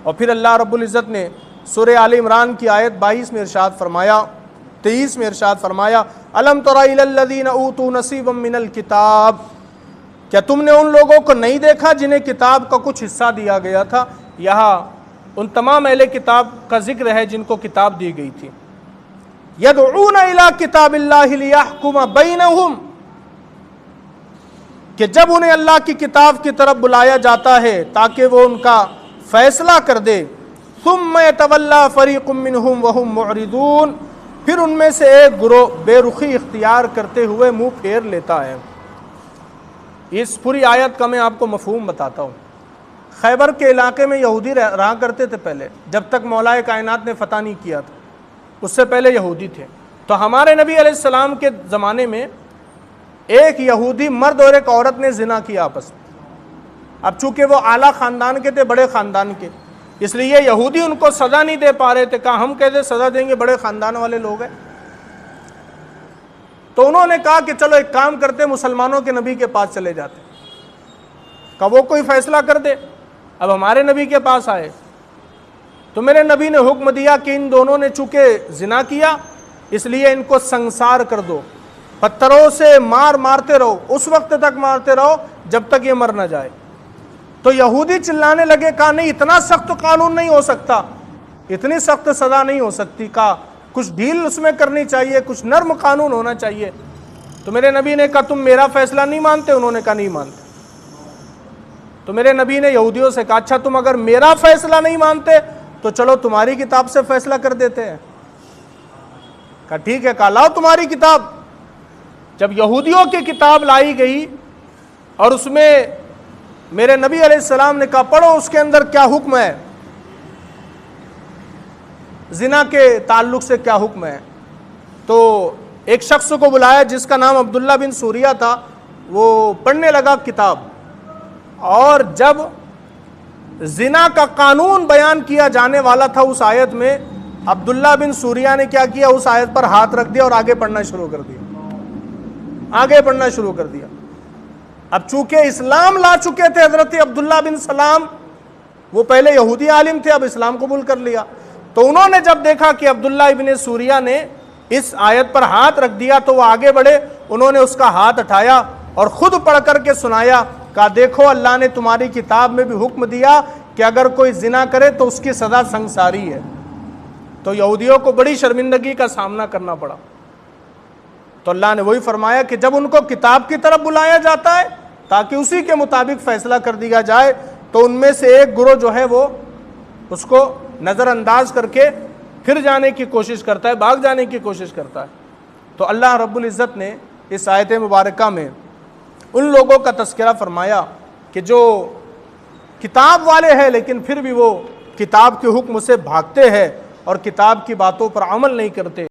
اور پھر اللہ رب العزت نے سورہ آل عمران کی آیت 22 میں ارشاد فرمایا، 23 میں ارشاد فرمایا، الم تر الی الذین اوتوا نصیبا من الکتاب، کیا تم نے ان لوگوں کو نہیں دیکھا جنہیں کتاب کا کچھ حصہ دیا گیا تھا؟ یہاں ان تمام اہل کتاب کا ذکر ہے جن کو کتاب دی گئی تھی۔ یدعون الی کتاب اللہ لیحکم بینہم، کہ جب انہیں اللہ کی کتاب کی طرف بلایا جاتا ہے تاکہ وہ ان کا فیصلہ کر دے، ثم یتولی فریق منہم وہم معرضون، پھر ان میں سے ایک گروہ بے رخی اختیار کرتے ہوئے منہ پھیر لیتا ہے۔ اس پوری آیت کا میں آپ کو مفہوم بتاتا ہوں۔ خیبر کے علاقے میں یہودی رہا کرتے تھے پہلے، جب تک مولا کائنات نے فتح نہیں کیا تھا، اس سے پہلے یہودی تھے۔ تو ہمارے نبی علیہ السلام کے زمانے میں ایک یہودی مرد اور ایک عورت نے زنا کیا آپس میں۔ اب چونکہ وہ اعلیٰ خاندان کے تھے، بڑے خاندان کے، اس لیے یہودی ان کو سزا نہیں دے پا رہے تھے، کہا ہم کیسے سزا دیں گے، بڑے خاندان والے لوگ ہیں۔ تو انہوں نے کہا کہ چلو ایک کام کرتے، مسلمانوں کے نبی کے پاس چلے جاتے، کہ وہ کوئی فیصلہ کر دے۔ اب ہمارے نبی کے پاس آئے تو میرے نبی نے حکم دیا کہ ان دونوں نے چونکہ زنا کیا اس لیے ان کو سنسار کر دو، پتھروں سے مارتے رہو، اس وقت تک مارتے رہو جب تک یہ مر نہ جائے۔ تو یہودی چلانے لگے، کہا نہیں اتنا سخت قانون نہیں ہو سکتا، اتنی سخت سزا نہیں ہو سکتی، کہا کچھ ڈھیل اس میں کرنی چاہیے، کچھ نرم قانون ہونا چاہیے۔ تو میرے نبی نے کہا تم میرا فیصلہ نہیں مانتے؟ انہوں نے کہا نہیں مانتے۔ تو میرے نبی نے یہودیوں سے کہا اچھا تم اگر میرا فیصلہ نہیں مانتے تو چلو تمہاری کتاب سے فیصلہ کر دیتے ہیں۔ کہا ٹھیک ہے، کہا لاؤ تمہاری کتاب۔ جب یہودیوں کی کتاب لائی گئی اور اس میں میرے نبی علیہ السلام نے کہا پڑھو اس کے اندر کیا حکم ہے، زنا کے تعلق سے کیا حکم ہے۔ تو ایک شخص کو بلایا جس کا نام عبداللہ بن سوریہ تھا، وہ پڑھنے لگا کتاب، اور جب زنا کا قانون بیان کیا جانے والا تھا اس آیت میں، عبداللہ بن سوریہ نے کیا کیا، اس آیت پر ہاتھ رکھ دیا اور آگے پڑھنا شروع کر دیا۔ اب چونکہ اسلام لا چکے تھے حضرت عبداللہ بن سلام، وہ پہلے یہودی عالم تھے، اب اسلام قبول کر لیا۔ تو انہوں نے جب دیکھا کہ عبداللہ ابن سوریہ نے اس آیت پر ہاتھ رکھ دیا تو وہ آگے بڑھے، انہوں نے اس کا ہاتھ اٹھایا اور خود پڑھ کر کے سنایا، کہا دیکھو اللہ نے تمہاری کتاب میں بھی حکم دیا کہ اگر کوئی زنا کرے تو اس کی سزا سنگساری ہے۔ تو یہودیوں کو بڑی شرمندگی کا سامنا کرنا پڑا۔ تو اللہ نے وہی فرمایا کہ جب ان کو کتاب کی طرف بلایا جاتا ہے تاکہ اسی کے مطابق فیصلہ کر دیا جائے، تو ان میں سے ایک گروہ جو ہے وہ اس کو نظر انداز کر کے پھر جانے کی کوشش کرتا ہے، بھاگ جانے کی کوشش کرتا ہے۔ تو اللہ رب العزت نے اس آیت مبارکہ میں ان لوگوں کا تذکرہ فرمایا کہ جو کتاب والے ہیں لیکن پھر بھی وہ کتاب کے حکم سے بھاگتے ہیں اور کتاب کی باتوں پر عمل نہیں کرتے۔